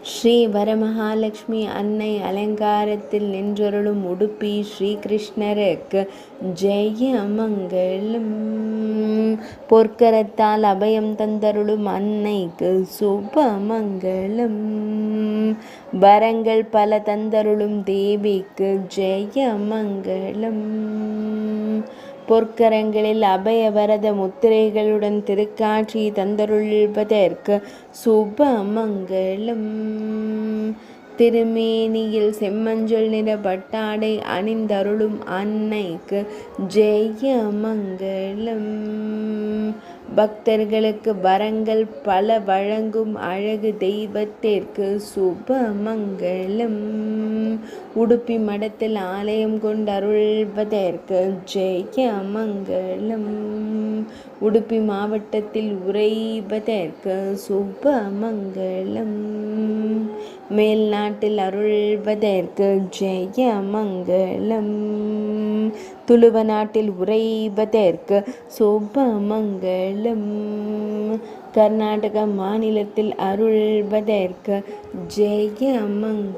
ஸ்ரீ வரமகாலட்சுமி அன்னை அலங்காரத்தில் நின்றருளும் உடுப்பி ஸ்ரீகிருஷ்ணருக்கு ஜெயமங்கலம். பொற்கரத்தால் அபயம் தந்தருளும் அன்னைக்கு சுபமங்கலம். வரங்கள் பல தந்தருளும் தேவிக்கு ஜெயமங்கலம். பொற்கரங்களில் அபயவரத முத்திரைகளுடன் திருக்காட்சி தந்தருள்வதற்கு சுபமங்கலம். திருமேனியில் செம்மஞ்சள் நிற பட்டாடை அணிந்தருளும் அன்னைக்கு ஜெயமங்கலம். பக்தர்களுக்கு வரங்கள் பல வழங்கும் அழகு தெய்வத்திற்கு சுபமங்கலம். உடுப்பி மடத்தில் ஆலயம் கொண்டருள்வதற்கு ஜெயமங்கலம். உடுப்பி மாவட்டத்தில் உறைவதற்கு சுபமங்கலம். மேல் நாட்டில் அருள்வதற்கு ஜெயமங்கலம். துளுவ நாட்டில் உறைவதற்கு சுபமங்கலம். கர்நாடக மாநிலத்தில் அருள்வதற்கு ஜெயமங்கலம்.